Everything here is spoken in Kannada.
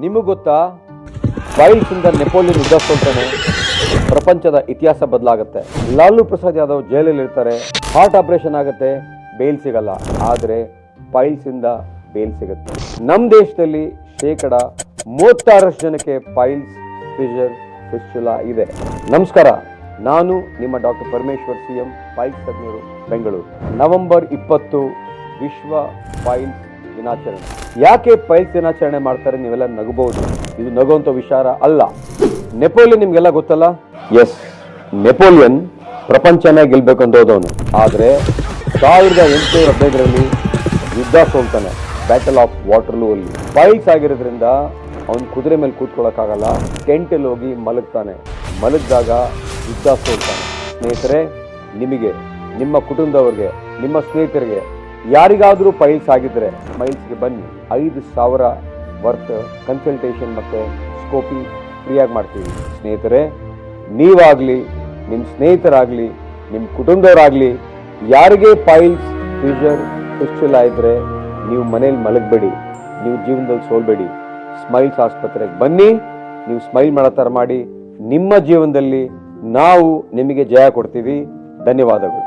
ನಿಮಗೆ ಗೊತ್ತಾ, ಫೈಲ್ಸ್ ಇಂದ ನೆಪೋಲಿಯನ್ ಯುದ್ಧ ಸೋಲ್ತಾನೆ, ಪ್ರಪಂಚದ ಇತಿಹಾಸ ಬದಲಾಗುತ್ತೆ. ಲಾಲು ಪ್ರಸಾದ್ ಯಾದವ್ ಜೈಲಲ್ಲಿ ಇರ್ತಾರೆ, ಹಾರ್ಟ್ ಆಪರೇಷನ್ ಆಗುತ್ತೆ, ಬೇಲ್ ಸಿಗಲ್ಲ. ಆದರೆ ಫೈಲ್ಸ್ ಇಂದ ಬೇಲ್ ಸಿಗುತ್ತೆ. ನಮ್ಮ ದೇಶದಲ್ಲಿ 36% ಜನಕ್ಕೆ ಫೈಲ್ಸ್ ಫಿಷರ್ ಫಿಸ್ಟುಲಾ ಇದೆ. ನಮಸ್ಕಾರ, ನಾನು ನಿಮ್ಮ ಡಾಕ್ಟರ್ ಪರಮೇಶ್ವರ್ CM, ಫೈಲ್ಸ್ ತಜ್ಞರು, ಬೆಂಗಳೂರು. ನವೆಂಬರ್ 20 ವಿಶ್ವ ಫೈಲ್ಸ್ ದಿನಾಚರಣೆ. ಯಾಕೆ ಫೈಲ್ಸ್ ದಿನಾಚರಣೆ ಮಾಡ್ತಾರೆ? ನೀವೆಲ್ಲ ನಗಬಹುದು. ಇದು ನಗುವಂಥ ವಿಚಾರ ಅಲ್ಲ. ನೆಪೋಲಿಯನ್ ನಿಮ್ಗೆಲ್ಲ ಗೊತ್ತಲ್ಲ? ಎಸ್, ನೆಪೋಲಿಯನ್ ಪ್ರಪಂಚನೇ ಗೆಲ್ಬೇಕು ಅಂತ ಹೋದವನು. ಆದರೆ 1815ರಲ್ಲಿ ಯುದ್ಧ ಸೋಲ್ತಾನೆ, ಬ್ಯಾಟಲ್ ಆಫ್ ವಾಟರ್ಲೂ ಅಲ್ಲಿ. ಫೈಲ್ಸ್ ಆಗಿರೋದ್ರಿಂದ ಅವನು ಕುದುರೆ ಮೇಲೆ ಕೂತ್ಕೊಳ್ಳೋಕ್ಕಾಗಲ್ಲ, ಟೆಂಟಲ್ಲಿ ಹೋಗಿ ಮಲಗ್ತಾನೆ. ಮಲಗಿದಾಗ ಯುದ್ಧ ಸೋಲ್ತಾನೆ. ಸ್ನೇಹಿತರೆ, ನಿಮಗೆ, ನಿಮ್ಮ ಕುಟುಂಬದವ್ರಿಗೆ, ನಿಮ್ಮ ಸ್ನೇಹಿತರಿಗೆ ಯಾರಿಗಾದರೂ ಫೈಲ್ಸ್ ಆಗಿದ್ರೆ ಸ್ಮೈಲ್ಸ್ಗೆ ಬನ್ನಿ. 5,000 ವರ್ತ್ ಕನ್ಸಲ್ಟೇಷನ್ ಮತ್ತು ಸ್ಕೋಪಿ ಫ್ರೀಯಾಗಿ ಮಾಡ್ತೀವಿ. ಸ್ನೇಹಿತರೆ, ನೀವಾಗಲಿ, ನಿಮ್ಮ ಸ್ನೇಹಿತರಾಗಲಿ, ನಿಮ್ಮ ಕುಟುಂಬದವರಾಗಲಿ ಯಾರಿಗೆ ಫೈಲ್ಸ್ ಫಿಷರ್ ಫಿಸ್ಟುಲಾ ಇದ್ದರೆ ನೀವು ಮನೇಲಿ ಮಲಗಬೇಡಿ, ನೀವು ಜೀವನದಲ್ಲಿ ಸೋಲ್ಬೇಡಿ. ಸ್ಮೈಲ್ಸ್ ಆಸ್ಪತ್ರೆಗೆ ಬನ್ನಿ. ನೀವು ಸ್ಮೈಲ್ ಮಾಡೋ ಥರ ಮಾಡಿ. ನಿಮ್ಮ ಜೀವನದಲ್ಲಿ ನಾವು ನಿಮಗೆ ಜಯ ಕೊಡ್ತೀವಿ. ಧನ್ಯವಾದಗಳು.